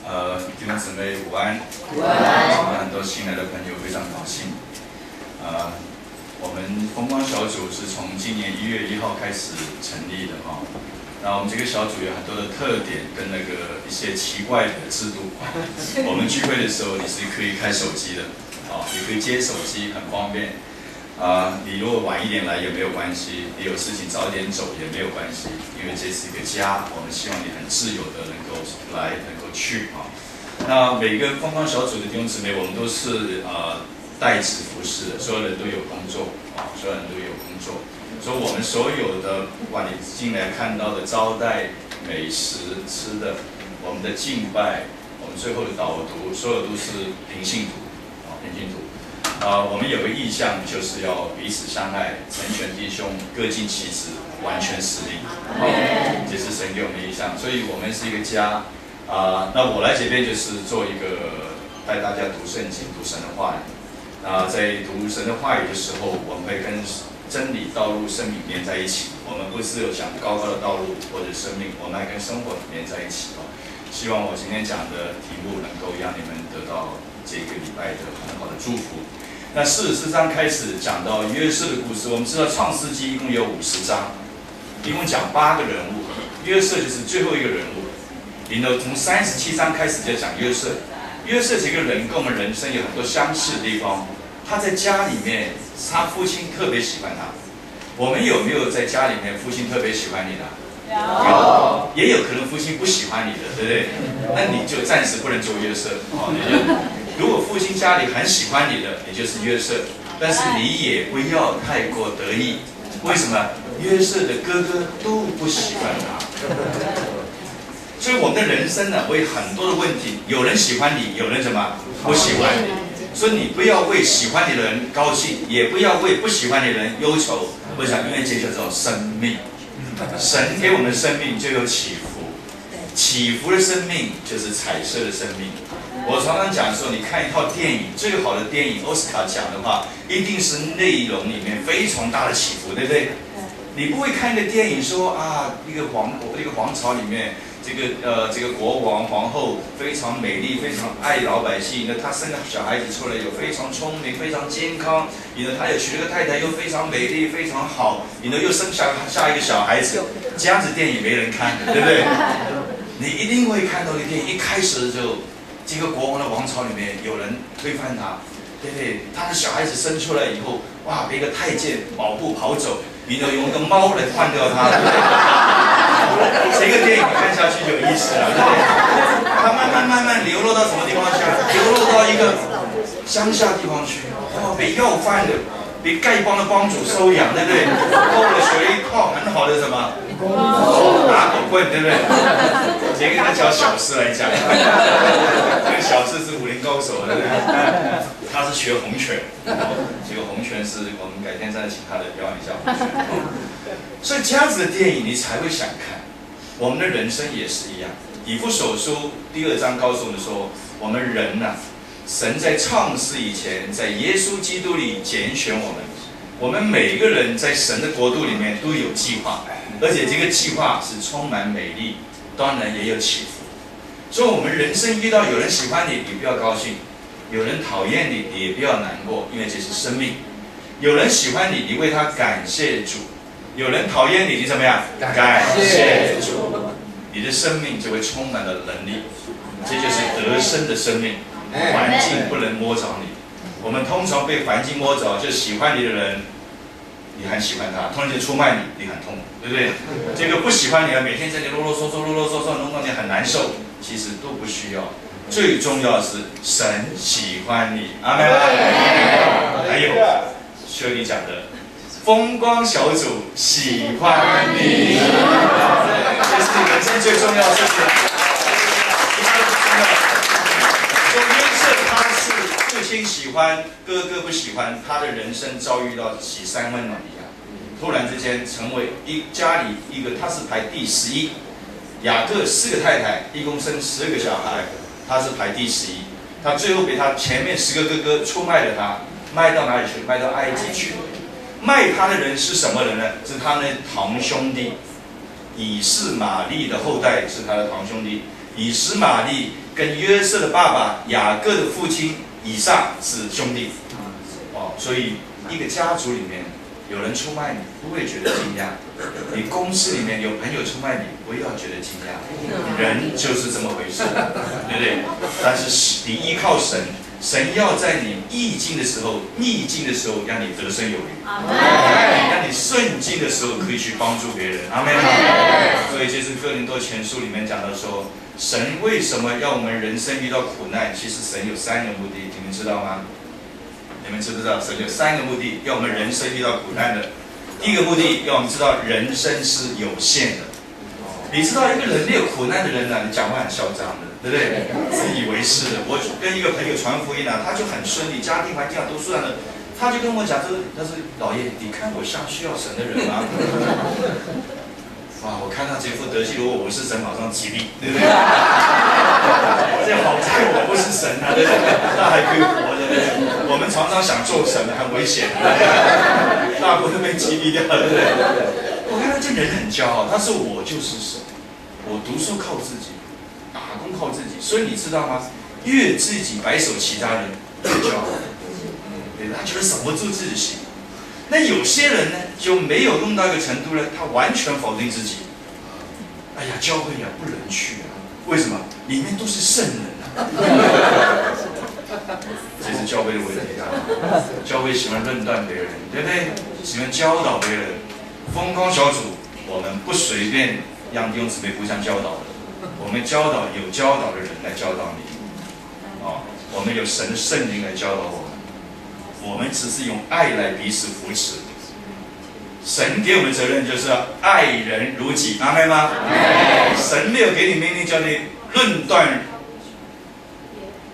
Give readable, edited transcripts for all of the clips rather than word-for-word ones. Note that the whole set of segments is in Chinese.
弟兄姊妹午安，午安。我们很多新来的朋友非常高兴。我们风光小组是从今年1月1号开始成立的哈。那我们这个小组有很多的特点跟一些奇怪的制度。我们聚会的时候你是可以开手机的，你可以接手机，很方便。你如果晚一点来也没有关系，你有事情早点走也没有关系，因为这是一个家，我们希望你很自由的能够来，能够去啊。那每个风光小组的弟兄姊妹，我们都是代职服侍的，所有人都有工作啊，所有人都有工作，所以我们所有的，不管你进来看到的招待、美食、吃的，我们的敬拜，我们最后的导读，所有都是平信徒啊，平信徒。我们有个意向，就是要彼此相爱，成全弟兄，各尽其职，完全使力。这是神给我们的意向，所以我们是一个家。那我来这边就是做一个带大家读圣经、读神的话语。在读神的话语的时候，我们会跟真理、道路、生命连在一起。我们不是有想高高的道路或者生命，我们还跟生活连在一起。希望我今天讲的题目能够让你们得到这个礼拜的很好的祝福。那44章开始讲到约瑟的故事。我们知道创世纪一共有50章，一共讲8个人物，约瑟就是最后一个人物。然后从37章开始就讲约瑟。约瑟这个人跟我们人生有很多相似的地方。他在家里面，他父亲特别喜欢他。我们有没有在家里面父亲特别喜欢你的？有。也有可能父亲不喜欢你的，对不对？那你就暂时不能做约瑟。如果父亲家里很喜欢你的，你就是约瑟，但是你也不要太过得意。为什么？约瑟的哥哥都不喜欢他，所以我们的人生呢，会很多的问题。有人喜欢你，有人怎么不喜欢你？所以你不要为喜欢你的人高兴，也不要为不喜欢你的人忧愁。为什么？因为这叫做生命。神给我们的生命就有起伏，起伏的生命就是彩色的生命。我常常讲说，你看一套电影，最好的电影奥斯卡奖的话，一定是内容里面非常大的起伏，对不对？你不会看一个电影说一个皇朝里面，这个国王皇后非常美丽，非常爱老百姓，他生个小孩子出来又非常聪明，非常健康，他又娶了个太太又非常美丽，非常好，又生下一个小孩子，这样子电影没人看的，对不对？你一定会看到一个电影，一开始就这个国王的王朝里面有人推翻他，对不对？他的小孩子生出来以后，哇，被一个太监保护跑走，用一个猫来换掉他，对不对？这个电影看下去就有意思了，对不对？他慢慢流落到什么地方去？流落到一个乡下地方去，被要饭的，被丐帮的帮主收养，对不对？后来学了一套很好的什么打狗棍，对不对？这个叫小事来讲，这个小事是武林高手，对不对？他是学洪拳，这个洪拳是我们改天再请他来表演一下洪拳。所以这样子的电影你才会想看。我们的人生也是一样。以弗所书第2章告诉我们说，我们人呢，神在创世以前，在耶稣基督里拣选我们。我们每一个人在神的国度里面都有计划，而且这个计划是充满美丽，当然也有起伏。所以我们人生遇到有人喜欢你，你不要高兴；有人讨厌你，你也不要难过，因为这是生命。有人喜欢你，你为他感谢主；有人讨厌你，你怎么样？感谢主。你的生命就会充满了能力，这就是得胜的生命。环境不能摸着你。我们通常被环境摸着，就喜欢你的人，你很喜欢他，突然间出卖你，你很痛苦，对不对？这个不喜欢你的，每天在你啰啰嗦嗦，弄到你很难受，其实都不需要。最重要的是神喜欢你，阿们。还有修理讲的，风光小组喜欢你，这是你人生最重要的事情。父亲喜欢，哥哥不喜欢，他的人生遭遇到喜三温暖一样，突然之间成为家里一个，他是排第11，雅各4个太太，一共生12个小孩，他是排第11，他最后被他前面10个哥哥出卖了他，卖到哪里去？卖到埃及去。卖他的人是什么人呢？是他的堂兄弟，以实玛利的后代是他的堂兄弟。以实玛利跟约瑟的爸爸雅各的父亲以撒是兄弟。所以一个家族里面有人出卖你，不会觉得惊讶；你公司里面有朋友出卖你，不要觉得惊讶。人就是这么回事，对不对？但是你依靠神，神要在你逆境的时候，让你得胜有余，让你顺境的时候可以去帮助别人。阿门。所以这是哥林多前书里面讲到说，神为什么要我们人生遇到苦难？其实神有3个目的，你们知道吗？你们知不知道？神有3个目的，要我们人生遇到苦难的。第一个目的，要我们知道人生是有限的。你知道一个人没有苦难的人呢，你讲话很嚣张的，对不对？自以为是的。我跟一个朋友传福音啊，他就很顺利，家庭环境啊都算了，他就跟我讲说：“他说老爷，你看我像需要神的人吗？”哇！我看他这副德行，如果我是神，马上激励，对不对？这好在我不是神啊，对不对？那还可以活着，对不对？我们常常想做神很危险的，大部分被激励掉了，对不对？我看他这人很骄傲，他说我就是神，我读书靠自己，打工靠自己，所以你知道吗？越自己白手起家人，越骄傲，对，他觉得守不住自己心。那有些人呢，就没有弄到一个程度呢，他完全否定自己。哎呀，教会啊，不能去啊！为什么？里面都是圣人啊！这是教会的问题啊！教会喜欢论断别人，对不对？喜欢教导别人。风光小组，我们不随便让弟兄姊妹互相教导的，我们教导有教导的人来教导你。我们有神的圣灵来教导我们。我们只是用爱来彼此扶持。神给我们的责任就是要爱人如己，阿们吗？神没有给你命令叫你论断，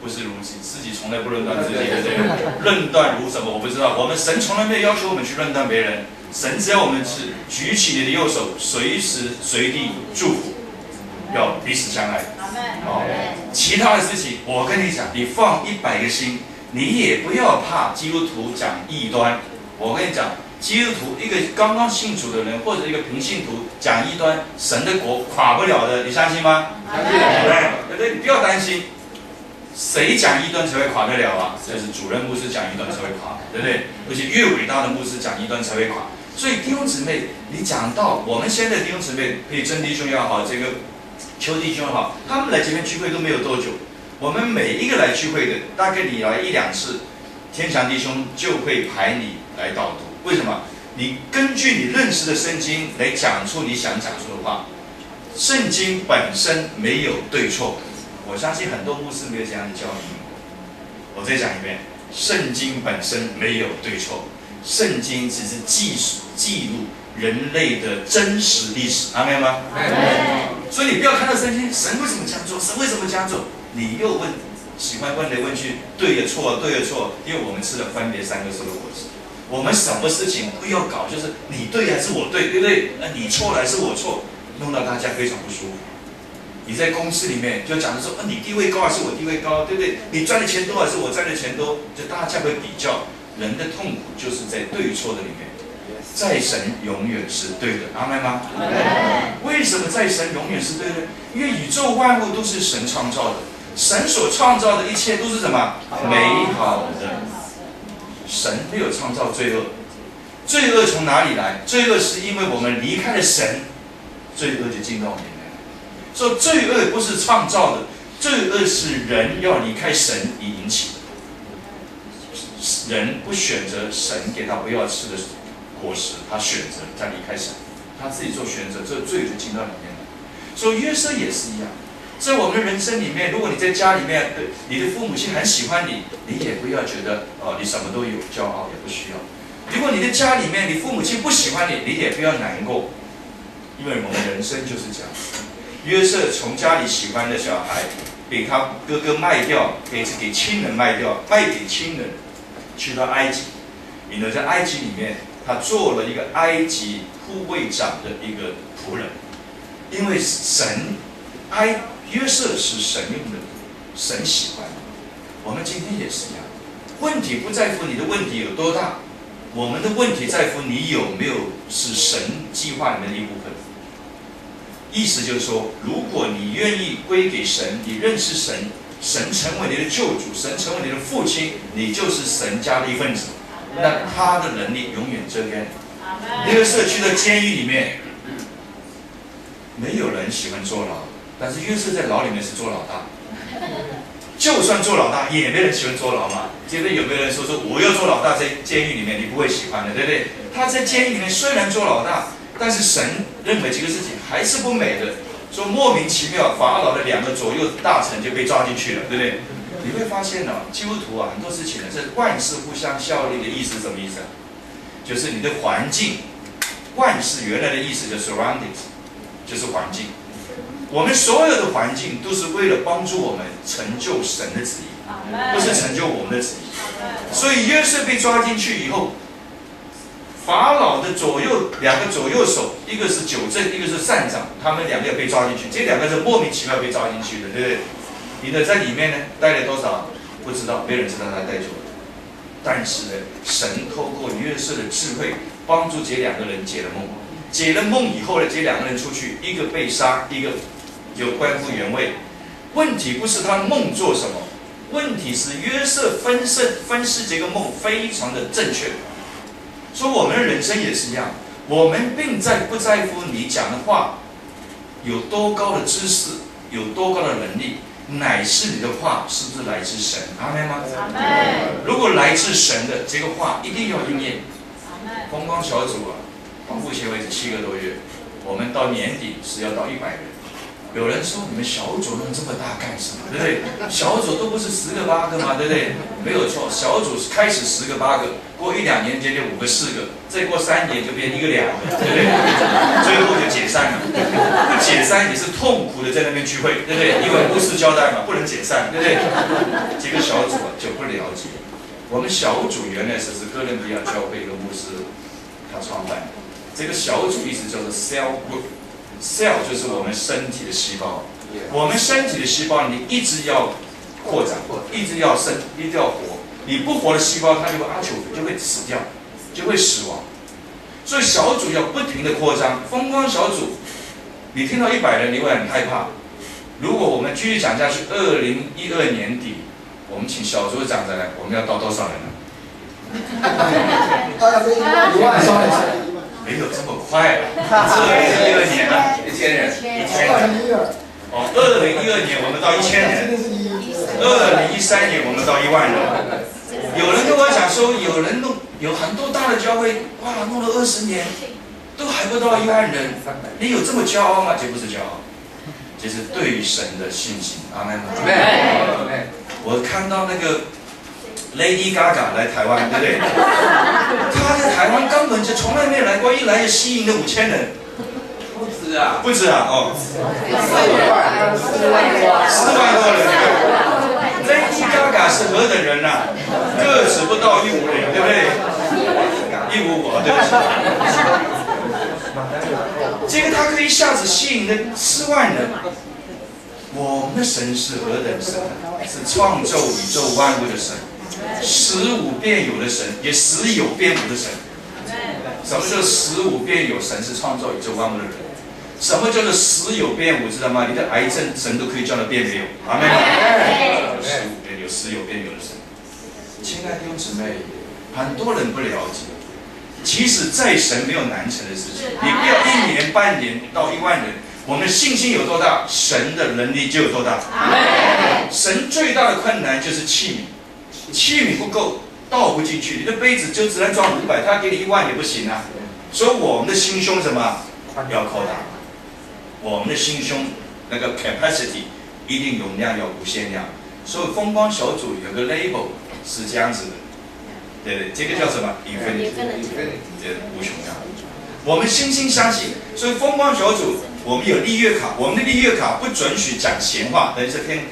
不是如己，自己从来不论断自己，对不对？论断如什么？我不知道。我们神从来没有要求我们去论断别人，神只要我们是举起你的右手，随时随地祝福，要彼此相爱。其他的事情，我跟你讲，你放100个心。你也不要怕基督徒讲异端，我跟你讲，基督徒一个刚刚信主的人或者一个平信徒讲异端，神的国垮不了的，你相信吗？对不对？你不要担心，谁讲异端才会垮得了啊？就是主任牧师讲异端才会垮，对不对？而且越伟大的牧师讲异端才会垮。所以弟兄姊妹，你讲到我们现在的弟兄姊妹，可以真弟兄也好，这个邱弟兄也好，他们来这边聚会都没有多久。我们每一个来聚会的，大概你来1、2次，天祥弟兄就会排你来导读。为什么？你根据你认识的圣经来讲出你想讲出的话。圣经本身没有对错，我相信很多牧师没有这样的教你。我再讲一遍，圣经本身没有对错，圣经只是记录人类的真实历史，阿们吗？所以你不要看到圣经，神为什么这样做？神为什么这样做？你又问，喜欢问来问去，对的错，对的错，因为我们吃了分别3个树的果子。我们什么事情不要搞，就是你对还是我对，对不对？你错了还是我错，弄到大家非常不舒服。你在公司里面就讲的说，你地位高还是我地位高，对不对？你赚的钱多还是我赚的钱多，就大家会比较。人的痛苦就是在对错的里面。在神永远是对的，阿们吗？为什么在神永远是对的？因为宇宙万物都是神创造的。神所创造的一切都是什么？美好的。神没有创造罪恶，罪恶从哪里来？罪恶是因为我们离开了神，罪恶就进到我们里面。所以罪恶不是创造的，罪恶是人要离开神而引起的。人不选择神给他不要吃的果实，他选择他离开神，他自己做选择，这罪就进到里面了。所以约瑟也是一样。在我们的人生里面，如果你在家里面，你的父母亲很喜欢你，你也不要觉得你什么都有，骄傲也不需要。如果你的家里面，你父母亲不喜欢你，你也不要难过，因为我们人生就是这样。约瑟从家里喜欢的小孩，被他哥哥卖掉，给亲人卖掉，卖给亲人，去到埃及，然后在埃及里面，他做了一个埃及护卫长的一个仆人，因为约瑟是神用的，神喜欢。我们今天也是一样，问题不在乎你的问题有多大，我们的问题在乎你有没有是神计划里面的一部分。意思就是说，如果你愿意归给神，你认识神，神成为你的救主，神成为你的父亲，你就是神家的一份子。那他的能力永远遮盖你。那个社区的监狱里面，没有人喜欢坐牢，但是约瑟在牢里面是做老大。就算做老大，也没人喜欢坐牢嘛。接着有没有人说我要做老大，在监狱里面你不会喜欢的，对不对？他在监狱里面虽然做老大，但是神认为这个事情还是不美的，说莫名其妙，法老的2个左右大臣就被抓进去了，对不对？你会发现基督徒很多事情是万事互相效力的意思是什么意思？就是你的环境，万事原来的意思就是 surroundings， 就是环境。我们所有的环境都是为了帮助我们成就神的旨意，不是成就我们的旨意。所以约瑟被抓进去以后，法老的2个左右手，一个是酒政，一个是善长，他们2个被抓进去，这2个是莫名其妙被抓进去的，对不对？你的在里面呢待了多少不知道，没人知道他待久了。但是呢，神透过约瑟的智慧，帮助这2个人解了梦。解了梦以后呢，这2个人出去，一个被杀，一个有官复原位。问题不是他梦做什么，问题是约瑟分析这个梦非常的正确。说我们的人生也是一样，我们并不在乎你讲的话有多高的知识，有多高的能力，乃是你的话是不是来自神？阿们吗？阿们。如果来自神的这个话，一定要应验。风光小组到目前为止7个多月，我们到年底是要到100人。有人说你们小组弄这么大干什么？对不对？小组都不是10个8个嘛，对不对？没有错，小组开始10个8个，过1、2年间就5个4个，再过3年就变1个2个，对不对？最后就解散了。不解散也是痛苦的在那边聚会，对不对？因为牧师交代嘛，不能解散，对不对？这个小组就不了解。我们小组原来是哥伦比亚教会一个牧师他创办的，这个小组一直叫做 cell group。cell 就是我们身体的细胞，我们身体的细胞你一直要扩展，一直要生，一直要活。你不活的细胞它就会就会死掉，就会死亡。所以小组要不停的扩张。风光小组，你听到100人，你会很害怕。如果我们继续讲下去，2012年底，我们请小组长来，我们要到多少人呢？1万。没有这么快了，2012年啊，1000人，1000人。2012年我们到1000人，2013年我们到1万人。有人跟我讲说，有很多大的教会，哇，弄了20年，都还不到1万人。你有这么骄傲吗？这不是骄傲，这是对于神的信心。阿们。我看到那个Lady Gaga 来台湾，对不对？她在台湾根本就从来没有来过，一来就吸引了5000人。不止啊，哦，4万多人。Lady Gaga 是何等人呐？个子不到150，对不对？155，对不起。这个他可以一下子吸引了4万人。我们的神是何等神？是创造宇宙万物的神。使无变有的神，也使有变无的神。什么叫使无变有？神是创造宇宙万物的人。什么叫做使有变无？知道吗？你的癌症神都可以叫它变没有。阿们。使无变有，使有变有的神。亲爱的弟兄姊妹，很多人不了解，其实在神没有难成的事情。你不要1年半年到1万人，我们的信心有多大，神的能力就有多大。神最大的困难就是器皿。器皿不够，倒不进去，你的杯子就只能装500，他给你1万也不行啊。所以我们的心胸什么要扩大，我们的心胸那个 capacity 一定容量要无限量。所以风光小组有个 label 是这样子的，对不对？这个叫什么 ？infinity， 无穷量。我们心相信，所以风光小组我们有立约卡，我们的立约卡不准许讲闲话。等一下天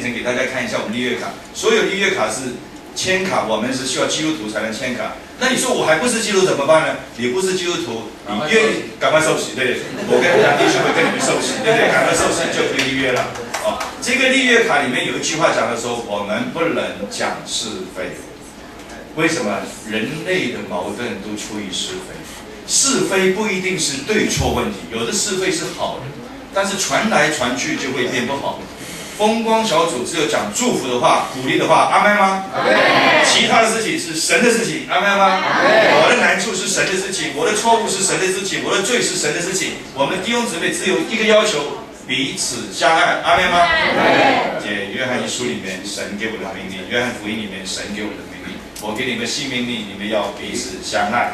成给大家看一下我们立约卡，所有立约卡是签卡，我们是需要基督徒才能签卡。那你说我还不是基督徒怎么办呢？你不是基督徒，你愿意赶快受洗，对不对？我跟杨弟兄会跟你们受洗，对不对？赶快受洗就可以立约了。哦，这个立约卡里面有一句话讲的说，我们不能讲是非。为什么？人类的矛盾都出于是非。是非不一定是对错问题，有的是非是好的，但是传来传去就会变不好。风光小组只有讲祝福的话、鼓励的话，阿们吗？其他的事情是神的事情，阿们吗？我的难处是神的事情，我的错误是神的事情，我的罪是神的事情。我们弟兄姊妹只有一个要求，彼此相爱，阿们吗？约翰一书里面神给我的命令，约翰福音里面神给我的命令，我给你们新命令，你们要彼此相爱。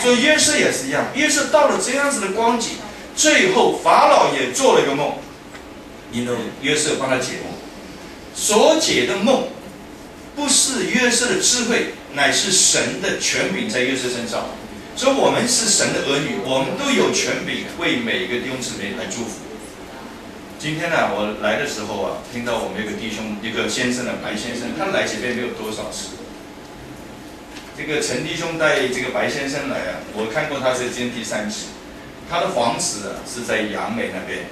所以约瑟也是一样，约瑟到了这样子的光景，最后法老也做了一个梦，约瑟帮他解梦，所解的梦不是约瑟的智慧，乃是神的权柄在约瑟身上。所以我们是神的儿女，我们都有权柄为每一个弟兄姊妹来祝福。今天呢，我来的时候啊，听到我们有个弟兄，一个先生呢，白先生，他来这边没有多少次。这个陈弟兄带这个白先生来啊，我看过他是今天第3次。他的房子啊是在杨梅那边，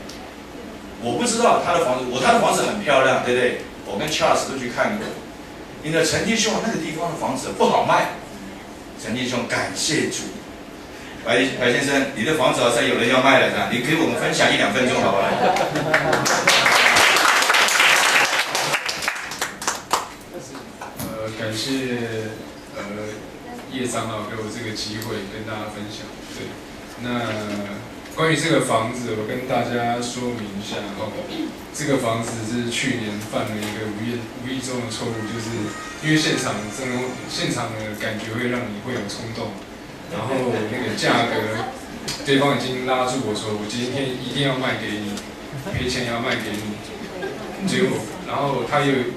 我不知道他的房子，他的房子很漂亮，对不对？我跟 Charles 都去看过。你的陈弟兄那个地方的房子不好卖，陈弟兄感谢主。白先生，你的房子好像有人要卖了，是吧？你给我们分享1-2分钟，好不好？感谢叶长老给我这个机会跟大家分享。对，那关于这个房子，我跟大家说明一下哦。这个房子是去年犯了一个无意中的错误，就是因为现场的感觉会让你会有冲动。然后那个价格，对方已经拉住我说，我今天一定要卖给你，赔钱也要卖给你。结果，然后他又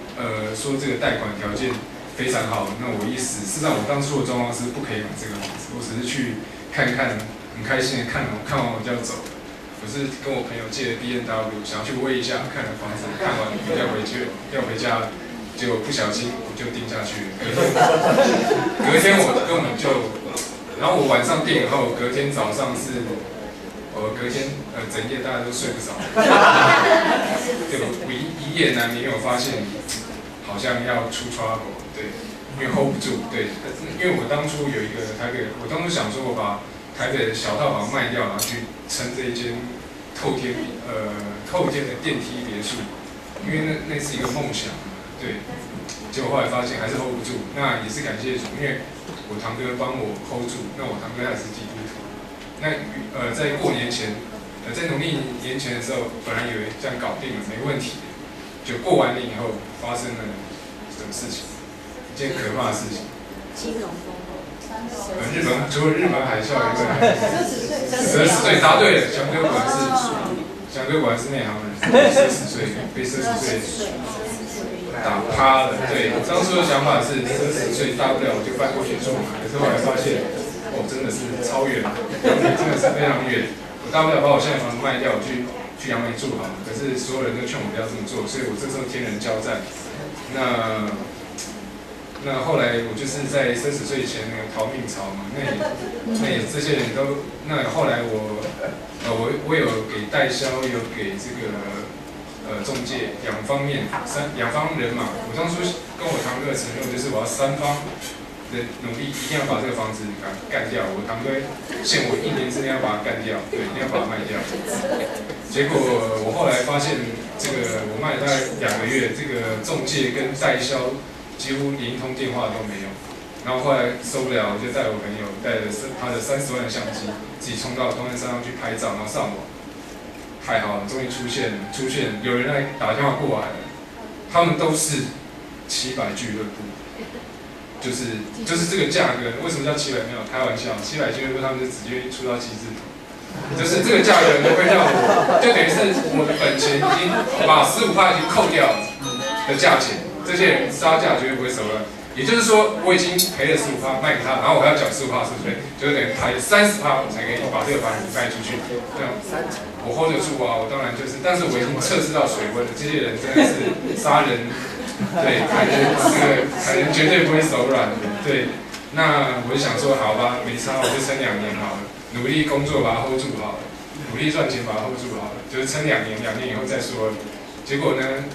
说这个贷款条件非常好，那我意思，事实上我当初的状况是不可以买这个房子，我只是去看看，很开心的看完我就要走了。我是跟我朋友借的 BMW， 想要去威一下，看了房子，看完要回家。结果不小心我就定下去了。隔天我根本就。然后我晚上订以后，隔天早上是，隔天整夜大家都睡不着，对，我一夜难眠，我发现好像要出 trouble， 对，因为 hold 不住，对，因为我当初有一个台北，我当初想说我把台北的小套房卖掉，然后去撑这一间透天的电梯别墅，因为那是一个梦想，对，结果后来发现还是 hold 不住，那也是感谢主，因为。我堂哥帮我 hold 住，那我堂哥还是基督徒。那在过年前，在农历年前的时候，本来以为这样搞定了，没问题的。就过完年以后，发生了什么事情？一件可怕的事情。金融风暴。除了日本海啸以外，40岁答对了，翔哥果然是内行人，40岁被40岁。打趴了，对，当初的想法是40岁大不了我就搬过去住嘛，可是后来发现，真的是超远，杨梅真的是非常远，我大不了把我现在房子卖掉，我去杨梅住好了。可是所有人都劝我不要这么做，所以我这时候天人交战。那后来我就是在30岁前那个逃命潮嘛，那也这些人都，那后来我有给代销，有给这个。中介两方人嘛，我当初跟我堂哥的承诺就是我要3方的努力，一定要把这个房子干掉。我堂哥限我1年之内要把它干掉，对，一定要把它卖掉。结果我后来发现，这个我卖了大概2个月，这个中介跟代销几乎连一通电话都没有。然后后来受不了，我就带我朋友带着他的30万的相机，自己冲到东山上去拍照，然后上网。太好了，终于出现，有人来打电话过来了，他们都是700俱乐部，就是这个价格，为什么叫700？没有开玩笑，700俱乐部他们就直接出到7字头，就是这个价格呢会让我，就等于是我的本钱已经把15%已经扣掉的价钱，这些人杀价绝对不会手软。也就是说，我已经赔了15%卖给他，然后我还要缴15%税不对？就是等于赔30%我才可以把这个房子卖出去。这样我 hold 得住啊，我当然就是，但是我已经测试到水温了，这些人真的是杀人，对，凯人绝对不会手软的，对。那我就想说，好吧，没差，我就撑2年好了，努力工作把它 hold 住好了，努力赚钱把它 hold 住好了，就是撑2年，2年以后再说。结果呢，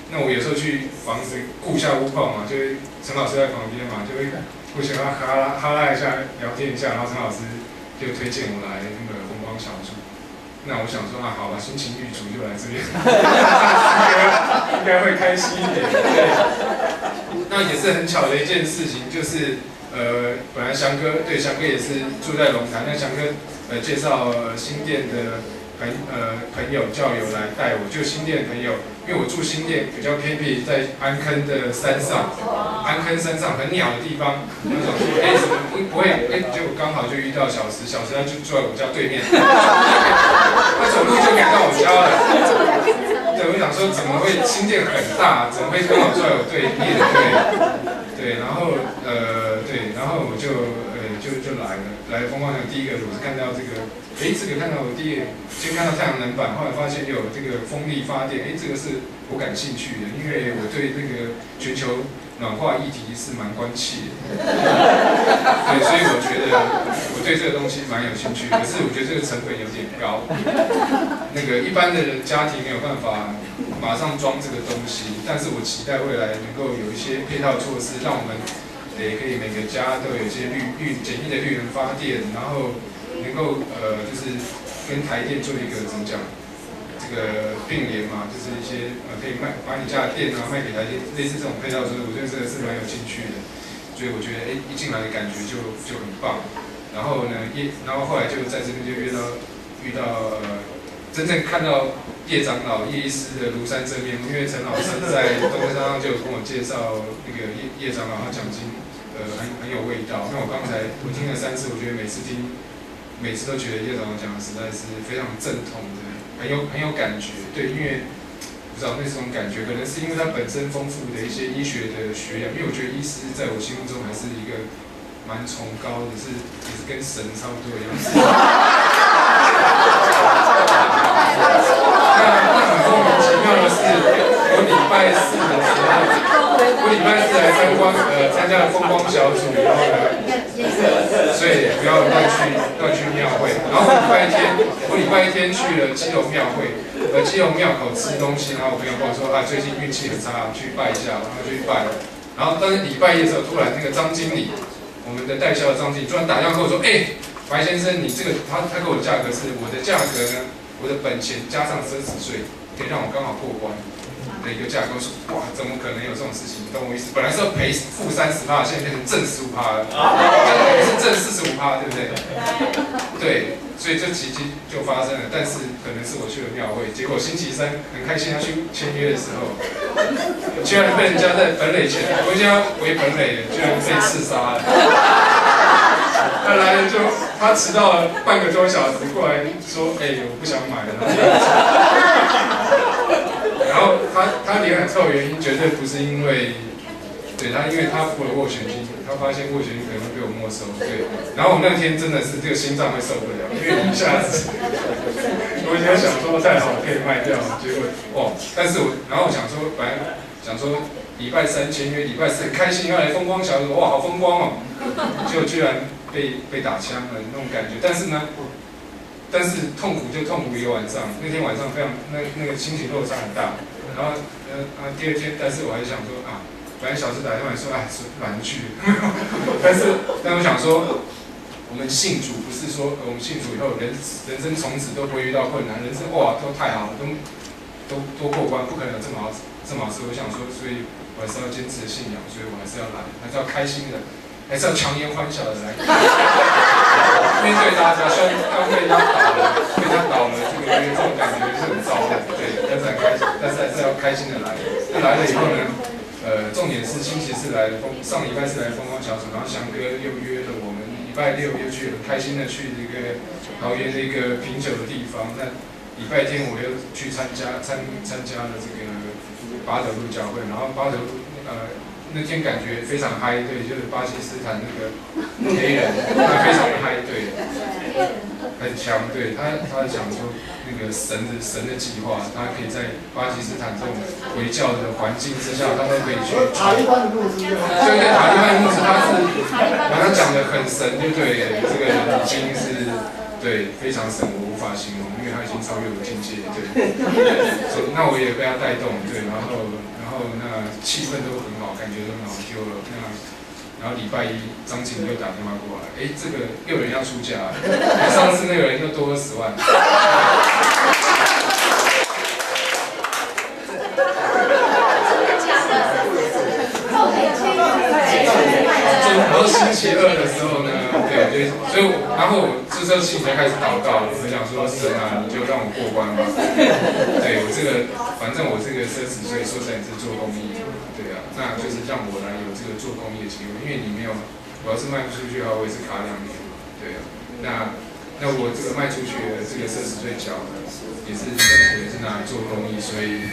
那我有时候去房子顾一下屋况嘛，就会陈老师在旁边嘛，就会我想要哈拉一下，聊天一下，然后陈老师就推荐我来那个风光小组。那我想说啊，好吧，心情郁卒就来这边，应该会开心一点。对，那也是很巧的一件事情，就是本来翔哥也是住在龙潭，那翔哥介绍新店的朋友教友来带我，就新店的朋友，因为我住新店比较偏僻，在安坑的山上，安坑山上很鸟的地方，我想说，怎么不会？结果刚好就遇到小石他就住在我家对面，他走路就可以到我家了。对，我想说怎么会新店很大，怎么会刚好住在我对面？对，然后我就来风光场，第一个我是看到这个。这个看到我先看到太阳能板，后来发现有这个风力发电，这个是我感兴趣的，因为我对这个全球暖化议题是蛮关切的，对，所以我觉得我对这个东西蛮有兴趣，可是我觉得这个成本有点高，那个一般的家庭没有办法马上装这个东西，但是我期待未来能够有一些配套措施，让我们可以每个家都有一些简易的绿能发电，然后能够就是跟台电做一个怎么讲，这个并联嘛，就是一些可以把你家的电卖给台电，类似这种配套措施，我觉得这个是蛮有兴趣的，所以我觉得一进来的感觉就很棒。然后呢然后后来就在这边就遇到真正看到叶长老叶医师的庐山真面目，因为陈老师在东山上就有跟我介绍那个叶长老他讲经很有味道，因为我听了3次，我觉得每次都觉得叶长老讲的实在是非常正统的，很有感觉。对，因为不知道那种感觉，可能是因为他本身丰富的一些医学的学养。因为我觉得医师在我心目中还是一个蛮崇高的，也是跟神差不多的样子。那很莫名其妙的是，我礼拜4的时候，来参加了风光小组，然后呢。所以不要乱去庙会。然后我礼拜天去了基隆庙会，基隆庙口吃东西，然后我朋友跟我说最近运气很差，去拜一下，然后就去拜了。然后但是礼拜1的时候，突然那个张经理，我们的代销的张经理突然打电话跟我说，白先生，你这个他给我的价格是我的价格呢，我的本钱加上奢侈税，可以让我刚好过关。的一个价格，我说哇，怎么可能有这种事情？你懂我意思？本来是要赔负30%，现在变成正15%了，是正45%，对不对？对，所以这奇迹就发生了。但是可能是我去了庙会，结果星期3很开心要去签约的时候，居然被人家在本垒前，我已经要回本垒了，居然被刺杀了。他来了他迟到了半个多小时过来说，我不想买了。然后他脸很臭的原因绝对不是因为，因为他付了斡旋金，他发现斡旋金可能会被我没收，对。然后我那天真的是这个心脏会受不了，因为一下子，我已经想说太好可以卖掉，结果但是然后我想说，本来想说礼拜3签约，礼拜4很开心要来风光小组，哇，好风光哦，结果居然被打枪了那种感觉，但是痛苦就痛苦一个晚上，那天晚上非常那个心情落差很大，然后第2天，但是我还想说本来小时打电话说懒得去，但我想说，我们信主不是说我们信主以后人生从此都不会遇到困难，人生都太好了，都过关，不可能有这么好事。我想说，所以我还是要坚持信仰，所以我还是要来，还是要开心的。还是要强颜欢笑的来面对他，虽然被他倒了，这种感觉是很糟的，对，但是很开心，但是还是要开心的来。那来了以后呢，重点是星期4来上礼拜4来风光小组，然后翔哥又约了我们礼拜6又去，很开心的去这个桃园的一个品酒的地方。那礼拜天我又去参加了这个巴德路教会，然后巴德路那天感觉非常嗨，对，就是巴基斯坦那个黑人，他非常嗨，对，很强，对，他讲说那个神的计划，他可以在巴基斯坦这种回教的环境之下，他都可以去。塔利班的牧师，对，塔利班的牧师他讲的很神，就对，这个人已经是对非常神，我无法形容，因为他已经超越我境界，对。那我也被他带动，对，然后那气氛都很好，感觉都很好，然后礼拜1张经理又打电话过来，这个又有人要出价，上次那个人又多了10万。后星期二的时候呢，对，所以然后我这时候心里才开始祷告，我想说神啊，你就让我过关吧。对我这个，反正我这个30岁，说实在也是做公益，对啊，那就是让我来有这个做公益的机会，因为你没有，我要是卖不出去的话，我也是卡2年，对啊，那我这个卖出去的这个30岁缴的，也是政府也是拿来做公益，所以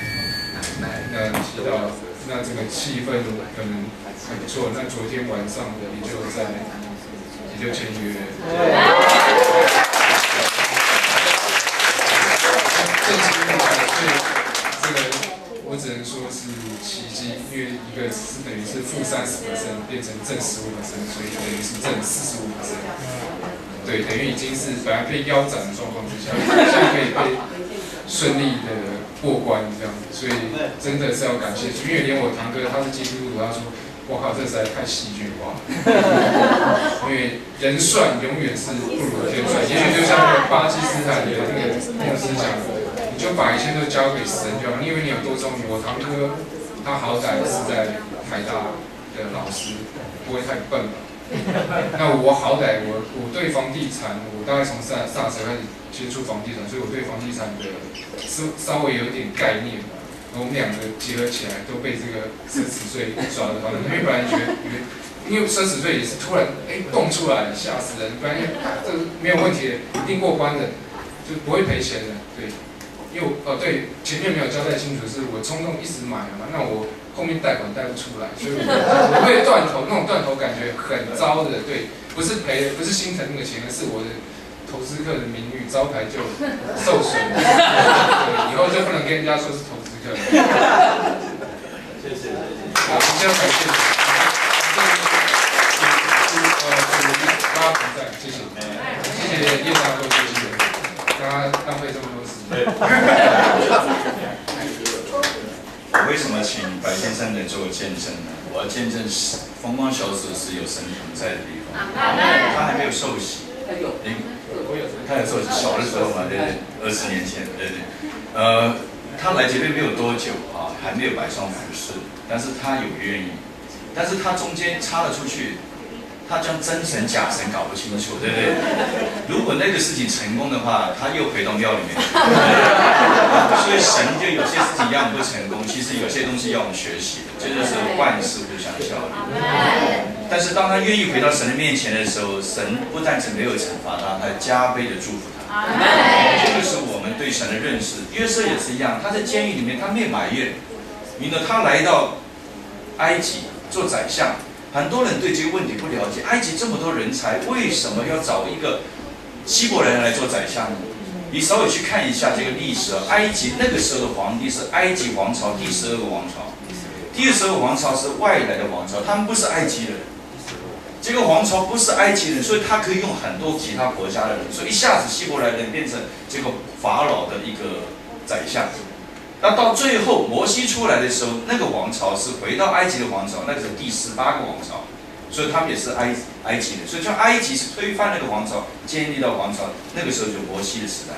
那提到。那这个气氛可能很不错。那昨天晚上也就签约。正式入来，所以这个我只能说是奇迹，因为一个是等于是负30%变成正15%，所以等于是正45%。对，等于已经是本来被腰斩的状况之下，现在可以被顺利的过关这样子，所以真的是要感谢主，因为连我堂哥他是基督徒，他说：“我靠，这实在太戏剧化了。”因为人算永远是不如天算，也许就像那个巴基斯坦的那个牧师讲的，你就把一切都交给神就好。你以为你有多聪明？我堂哥他好歹是在台大的老师，不会太笨吧？那我好歹我对房地产，我大概从大学开始接触房地产，所以我对房地产的稍微有一点概念。我们两个结合起来都被这个40岁抓的，因为本来觉得，因为40岁也是突然蹦出来，吓死人。本来这没有问题的，一定过关的，就不会赔钱的，对。因为对前面没有交代清楚，是我冲动一时买了嘛，那我后面贷款贷不出来，所以我被断头，那种断头感觉很糟的，对，不是赔，不是心疼那个钱，而是我的投资客的名誉招牌就受损了，对，以后就不能跟人家说是投资客。谢谢。好，我们先感谢主，大家同在，谢谢，谢谢叶大哥，谢谢，大家浪费这么多时间。我为什么请白先生来做见证呢？我要见证风光小组是有神同在的地方。他还没有受洗，他有受洗，小的时候嘛，对对，20年前，对对。他来这边没有多久啊，还没有摆上服饰，但是他有愿意，但是他中间插了出去。他将真神假神搞不清楚，对不对？如果那个事情成功的话，他又回到庙里面去。所以神就有些事情让我们不成功，其实有些东西要我们学习的，这就是万事互相效力。但是当他愿意回到神的面前的时候，神不但是没有惩罚他，还加倍的祝福他。这就是我们对神的认识。约瑟也是一样，他在监狱里面，他没有埋怨，他来到埃及做宰相。很多人对这个问题不了解，埃及这么多人才，为什么要找一个希伯来人来做宰相呢？你稍微去看一下这个历史，埃及那个时候的皇帝是埃及王朝第12个王朝，第12个王朝是外来的王朝，他们不是埃及人，这个王朝不是埃及人，所以他可以用很多其他国家的人，所以一下子希伯来人变成这个法老的一个宰相。那到最后，摩西出来的时候，那个王朝是回到埃及的王朝，那个是第18个王朝，所以他们也是埃及的，所以叫埃及是推翻那个王朝，建立到王朝，那个时候就摩西的时代。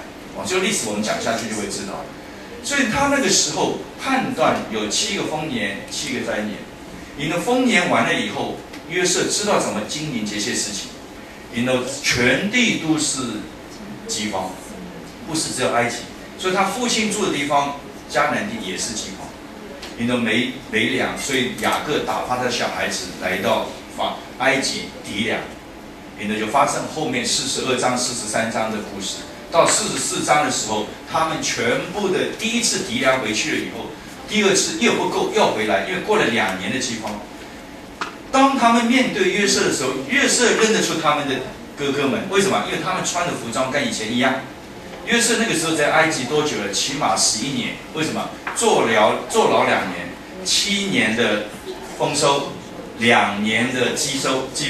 这个历史我们讲下去就会知道。所以他那个时候判断有7个丰年，7个灾年。你的丰年完了以后，约瑟知道怎么经营这些事情，全地都是饥荒，不是只有埃及，所以他父亲住的地方。迦南地也是饥荒，没粮，所以雅各打发他的小孩子来到埃及籴粮，就发生后面42章、43章的故事。到44章的时候，他们全部的第一次籴粮回去了以后，第二次又不够，要回来，因为过了2年的饥荒。当他们面对约瑟的时候，约瑟认得出他们的哥哥们，为什么？因为他们穿的服装跟以前一样。约瑟那个时候在埃及多久了？起码11年。为什么？坐牢2年，7年的丰收，2年的饥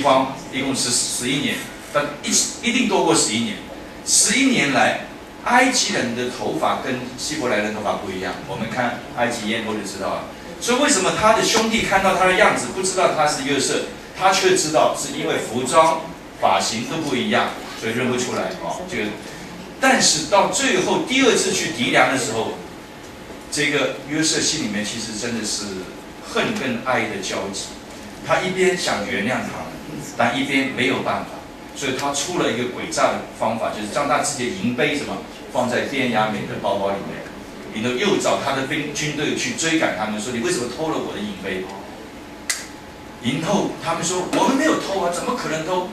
荒，一共是11年。但一定多过11年。11年来，埃及人的头发跟希伯来人的头发不一样。我们看埃及艳后就知道了。所以为什么他的兄弟看到他的样子，不知道他是约瑟，他却知道是因为服装、发型都不一样，所以认不出来这个。但是到最后第2次去籴粮的时候，这个约瑟心里面其实真的是恨跟爱的交集。他一边想原谅他们，但一边没有办法，所以他出了一个诡诈的方法，就是将他自己的银杯什么放在便雅悯的包包里面，然后又找他的军队去追赶他们，说你为什么偷了我的银杯？然后他们说我们没有偷啊，怎么可能偷？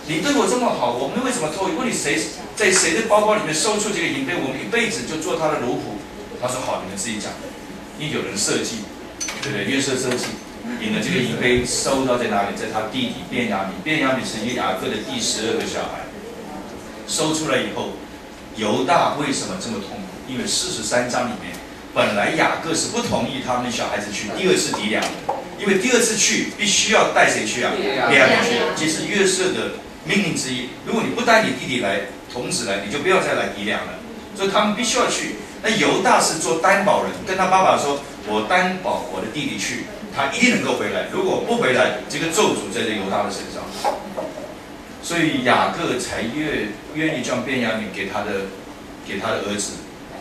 你对我这么好，我们为什么偷？如果你在谁的包包里面搜出这个银杯，我们一辈子就做他的奴仆。他说好，你们自己讲，因为有人设计，对不对？约瑟设计，引了这个银杯收到在哪里？在他弟弟便雅悯，便雅悯是雅各的第12个小孩。收出来以后，犹大为什么这么痛苦？因为43章里面，本来雅各是不同意他们的小孩子去第二次抵粮的，因为第二次去必须要带谁去啊？便雅悯去，这是约瑟的命令之一。如果你不带你弟弟来，童子来，你就不要再来抵粮了。所以他们必须要去。那犹大是做担保人，跟他爸爸说：“我担保我的弟弟去，他一定能够回来。如果不回来，这个咒诅在这犹大的身上。”所以雅各才愿意将便雅悯给他的儿子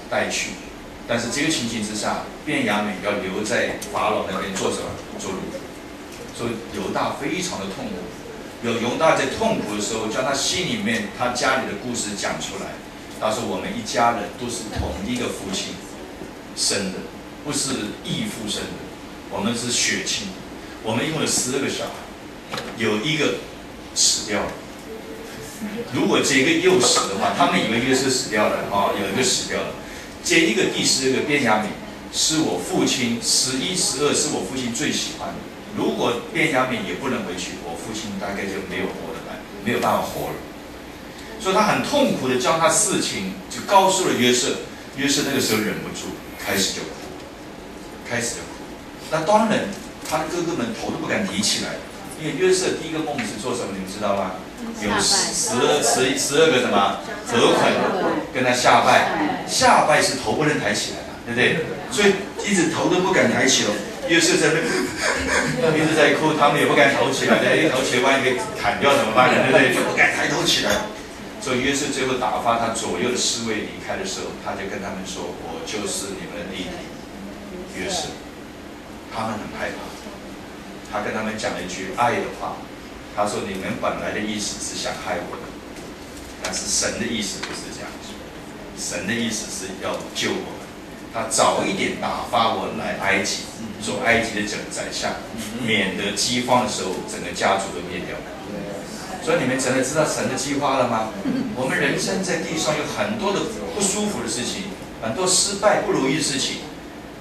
带去。但是这个情形之下，便雅悯要留在法老那边做什么？做奴。所以犹大非常的痛苦。犹大在痛苦的时候，将他心里面他家里的故事讲出来。他说：“我们一家人都是同一个父亲生的，不是异父生的，我们是血亲。我们一共有12个小孩，有一个死掉了。如果这个又死的话，他们以为约瑟死掉了啊，有一个死掉了。这一个第12个便雅悯是我父亲11、12是我父亲最喜欢的。如果便雅悯也不能回去，我父亲大概就没有活得来，没有办法活了。”所以他很痛苦的将他事情就告诉了约瑟，约瑟那个时候忍不住，开始就哭。那当然，他的哥哥们头都不敢提起来，因为约瑟第一个梦是做什么，你们知道吗？有12个什么河捆跟他下拜，下拜是头不能抬起来的，对不对？所以一直头都不敢抬起了。约瑟在那一直在哭，他们也不敢头起来，对，头起来万一给砍掉怎么办呢？对不对？就不敢抬头起来。所以约瑟最后打发他左右的侍卫离开的时候，他就跟他们说：“我就是你们的弟弟约瑟。”他们很害怕。他跟他们讲了一句爱的话，他说：“你们本来的意思是想害我的，但是神的意思不是这样子，神的意思是要救我们。他早一点打发我来埃及，做埃及的宰相，免得饥荒的时候整个家族都灭掉。”所以你们真的知道神的计划了吗？我们人生在地上有很多的不舒服的事情，很多失败不如意的事情，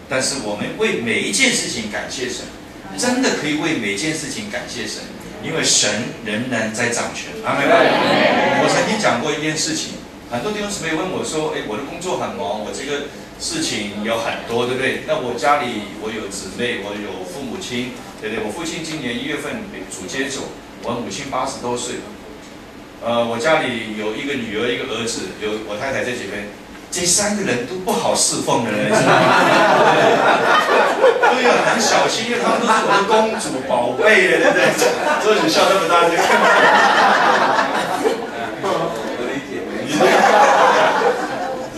但是我们为每一件事情感谢神，真的可以为每件事情感谢神，因为神仍然在掌权。阿们。我曾经讲过一件事情，很多弟兄姊妹问我说：“我的工作很忙，我这个事情有很多，对不对？那我家里我有姊妹，我有父母亲，对不对？我父亲今年1月份主接走。我母亲80多岁，我家里有一个女儿，一个儿子，有我太太在这边，这3个人都不好侍奉的人，知道吗？都要很小心，因为他们都是我的公主宝贝的，对不对？所以你笑那么大声。我理解。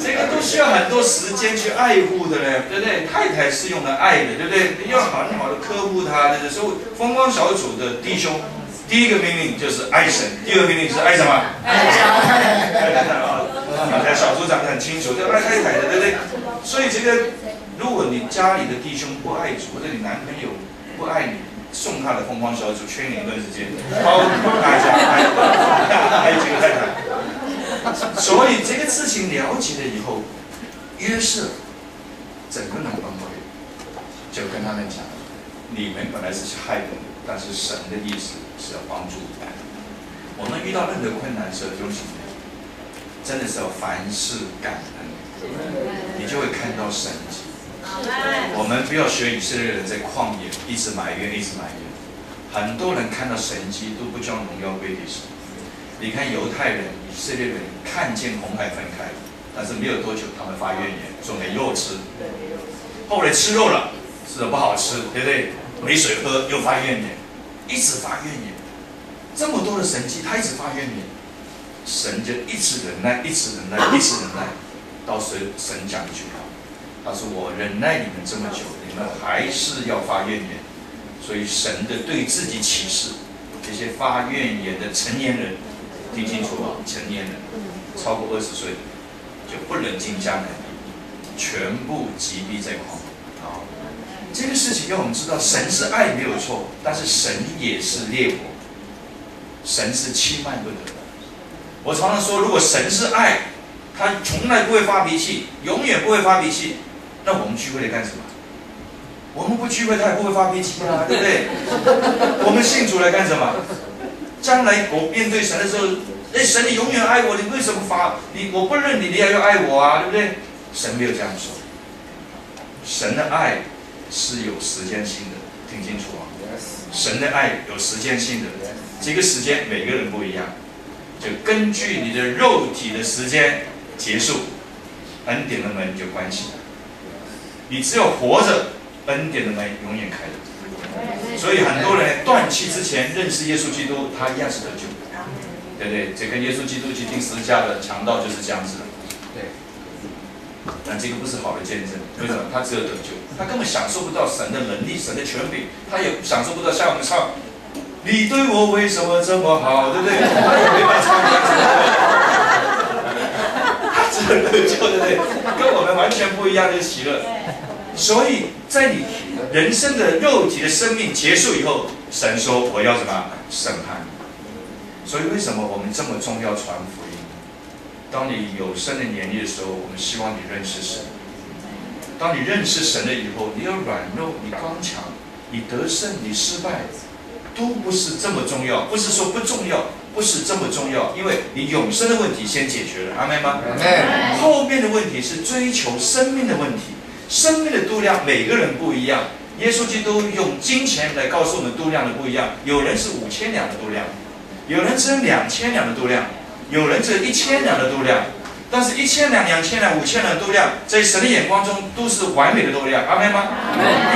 这个都需要很多时间去爱护的嘞，对不对？太太是用来爱的，对不对？你要很好的呵护她，对不对？所以风光小组的弟兄。第一个命令就是爱神，第二个命令是爱什么？爱太太啊！刚才小组讲得很清楚，要爱太太的，对不对？所以这个，如果你家里的弟兄不爱主，或者你男朋友不爱你，送他的风光小组圈你一段时间，包大家爱这个太太。所以这个事情了解了以后，约瑟整个人崩溃，就跟他们讲：你们本来是去害我的，但是神的意思是要帮助你们。我们遇到任何困难的时候，就是真的是要凡事感恩，你就会看到神迹。我们不要学以色列人在旷野一直埋怨，一直埋怨。很多人看到神迹都不将荣耀归给神。你看犹太人、以色列人看见红海分开，但是没有多久他们发怨言，说没肉吃。后来吃肉了，吃的不好吃，对不对？没水喝，又发怨言，一直发怨言。这么多的神迹，他一直发怨言，神就一直忍耐，一直忍耐，一直忍耐，到神讲一句话，他说：“我忍耐你们这么久，你们还是要发怨言，所以神的对自己启示，这些发怨言的成年人，听清楚啊，成年人超过20岁就不能进迦南地，全部击毙在旷野啊。这个事情让我们知道，神是爱没有错，但是神也是烈火，神是轻慢不得的。我常常说，如果神是爱，他从来不会发脾气，永远不会发脾气，那我们聚会来干什么？我们不聚会，他也不会发脾气啊，对不对？我们信主来干什么？将来我面对神的时候，神你永远爱我，你为什么我不认你，你也要爱我啊，对不对？神没有这样说，神的爱是有时间性的，听清楚啊！神的爱有时间性的，这个时间每个人不一样，就根据你的肉体的时间结束，恩典的门就关起来。你只有活着，恩典的门永远开的。所以很多人断气之前认识耶稣基督，他一样是得救，对不对？这跟耶稣基督去钉十字架的强盗就是这样子的。对。但这个不是好的见证，为什么？他只有得救，他根本享受不到神的能力、神的权柄，他也享受不到像我们唱“你对我为什么这么好”，对不对？他也没法唱这样子的歌，他只有得救，对不对？跟我们完全不一样的喜乐。所以在你人生的肉体的生命结束以后，神说我要什么？审判。所以为什么我们这么重要传福音？当你有生的年龄的时候，我们希望你认识神。当你认识神了以后，你有软弱，你刚强，你得胜，你失败，都不是这么重要。不是说不重要，不是这么重要，因为你永生的问题先解决了，阿们吗？阿们。后面的问题是追求生命的问题。生命的度量每个人不一样，耶稣基督用金钱来告诉我们度量的不一样。有人是5000两的度量，有人只有2000两的度量，有人只有1000两的度量。但是1000两、2000两、5000两的度量，在神的眼光中都是完美的度量，阿们吗？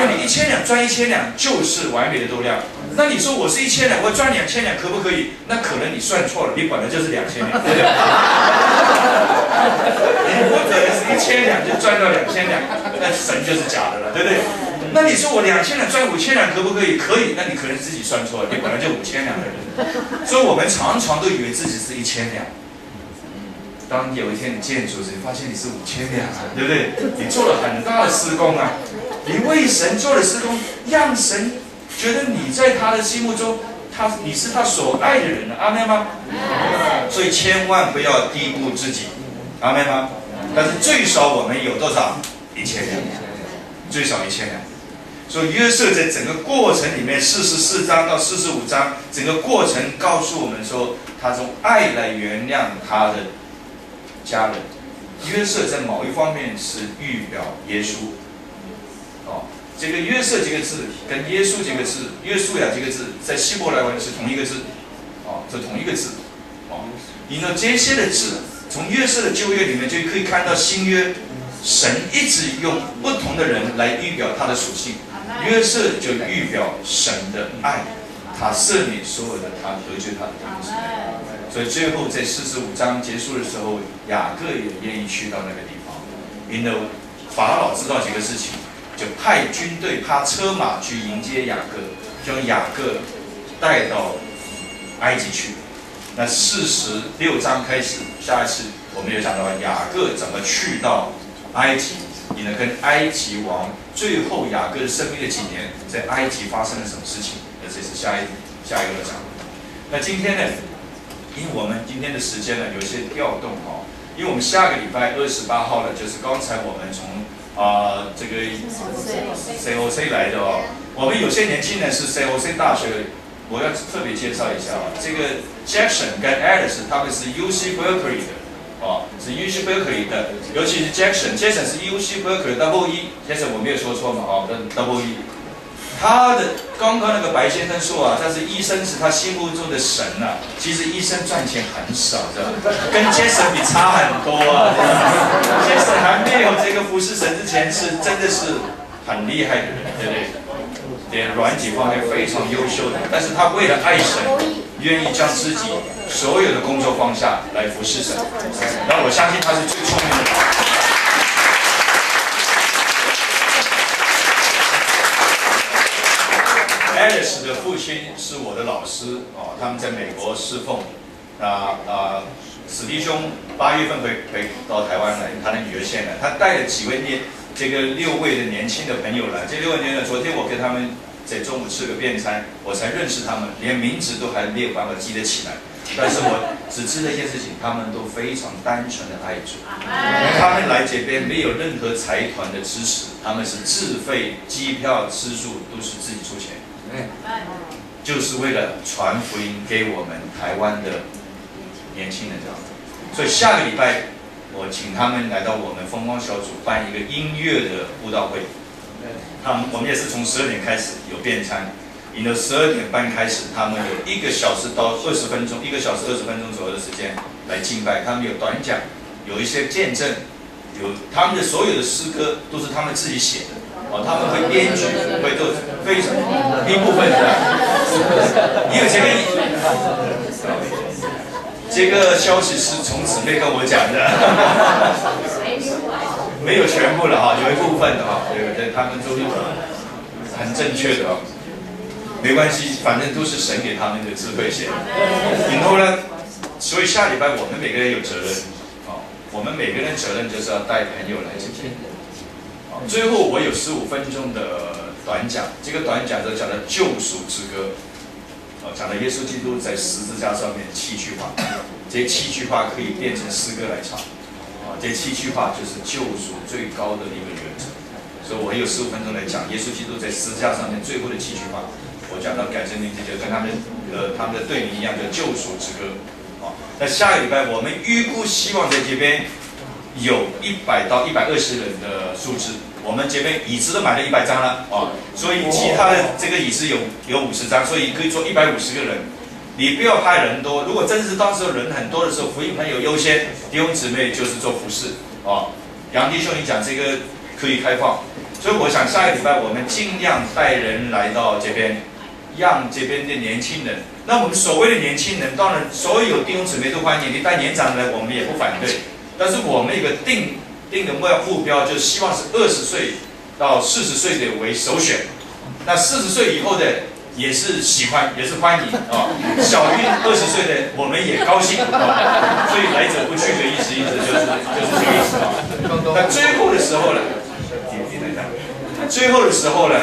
因为你1000两赚1000两就是完美的度量。那你说我是1000两，我赚2000两可不可以？那可能你算错了，你本来就是2000两，对不对？你不可能是1000两就赚到2000两，那神就是假的了，对不对？那你说我2000两赚5000两可不可以？可以，那你可能自己算错了，你本来就5000两的人。所以我们常常都以为自己是1000两。当有一天你见主时，你发现你是5000两啊，对不对？你做了很大的施工啊，你为神做的施工，让神觉得你在他的心目中，你是他所爱的人了，阿们吗？所以千万不要低估自己，阿们吗？但是最少我们有多少？1000两，最少1000两。所以约瑟在整个过程里面，44章到45章，整个过程告诉我们说，他从爱来原谅他的家人。约瑟在某一方面是预表耶稣。这个约瑟这个字跟耶稣这个字、约书亚这个字，在希伯来文是同一个字，是同一个字。你呢这些的字，从约瑟的旧约里面就可以看到新约，神一直用不同的人来预表他的属性。约瑟就预表神的爱，他赦免所有的他得罪他的弟兄姊妹。所以最后在45章结束的时候，雅各也愿意去到那个地方，因为法老知道这个事情。就派军队趴车马去迎接雅各，将雅各带到埃及去。那46章开始，下一次我们有讲到雅各怎么去到埃及，你呢跟埃及王最后雅各的生命的几年，在埃及发生了什么事情？那这是下一个讲。那今天呢，因为我们今天的时间呢有一些调动因为我们下个礼拜28号呢，就是刚才我们从这个 COC 来的我们有些年轻人是 COC 大学，我要特别介绍一下这个 Jackson 跟 Alice 他们是 UC Berkeley 的是 UC Berkeley 的，尤其是 Jackson 是 UC Berkeley Double E，Jackson 我没有说错嘛Double E， 他的刚刚那个白先生说但是医生是他心目中的神其实医生赚钱很少的，跟 Jason 比差很多Jason 还没有这个服侍神之前是真的是很厉害的人，对不对？连软体方面非常优秀的，但是他为了爱神，愿意将自己所有的工作放下来服侍神。那我相信他是最聪明的。Alice 的父亲是我的老师哦，他们在美国侍奉。史弟兄8月份回到台湾来，他的女儿先来，他带了6位的年轻的朋友来。这6位年轻人，昨天我跟他们在中午吃个便餐，我才认识他们，连名字都还没有办法记得起来。但是我只知道一件事情，他们都非常单纯的爱主。他们来这边没有任何财团的支持，他们是自费，机票、吃住都是自己出钱，就是为了传福音给我们台湾的年轻人这样子。所以下个礼拜我请他们来到我们风光小组办一个音乐的布道会。我们也是从12点开始有便餐。12点半开始，他们有1个小时到20分钟，1个小时20分钟左右的时间来敬拜。他们有短讲，有一些见证，有他们的所有的诗歌都是他们自己写的。他们会编剧，会做非常一部分的。因为这个消息是从姊妹跟我讲的，没有全部了哈，有一部分的哈，对，他们都是很正确的哦。没关系，反正都是神给他们的智慧写的。然后呢，所以下礼拜我们每个人有责任，我们每个人责任就是要带朋友来这边。最后我有15分钟的短讲，这个短讲就讲的救赎之歌，讲的耶稣基督在十字架上面7句话，这7句话可以变成诗歌来唱，这7句话就是救赎最高的一个原则。所以我有15分钟来讲耶稣基督在十字架上面最后的7句话。我讲到改正名字，就跟他们的队名一样，叫救赎之歌。那下个礼拜我们预估希望在这边有100到120人的数字。我们这边椅子都买了100张了所以其他的这个椅子有50张，所以可以坐150个人。你不要怕人多，如果真是当时人很多的时候，福音朋友优先，弟兄姊妹就是做服事杨弟兄你讲这个可以开放，所以我想下个礼拜我们尽量带人来到这边。让这边的年轻人，那我们所谓的年轻人，当然所有弟兄姊妹都欢迎，你带年长的我们也不反对。但是我们一个定的目标，就是希望是20岁到40岁的为首选。那40岁以后的也是喜欢，也是欢迎小于20岁的我们也高兴所以来者不拒的意思就是这个意思那最后的时候呢，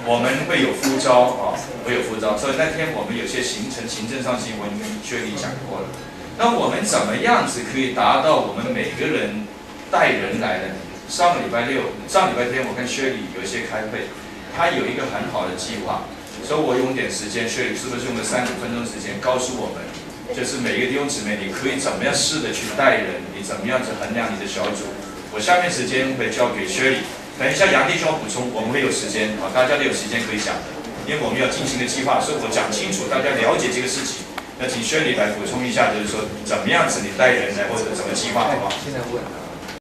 我们会有呼召会有呼召，所以那天我们有些行政上行我已经薛礼讲过了。那我们怎么样子可以达到我们每个人带人来呢？上礼拜天我跟薛礼有一些开会，他有一个很好的计划，所以我用点时间，薛礼是不是用了35分钟时间告诉我们，就是每个弟兄姊妹你可以怎么样试着去带人，你怎么样子衡量你的小组。我下面时间会交给薛礼。等一下，杨弟兄补充，我们会有时间大家都有时间可以讲的，因为我们要进行的计划，所以我讲清楚，大家了解这个事情。那请薛礼来补充一下，就是说怎么样子你带人来，或者怎么计划，好不好？现在问。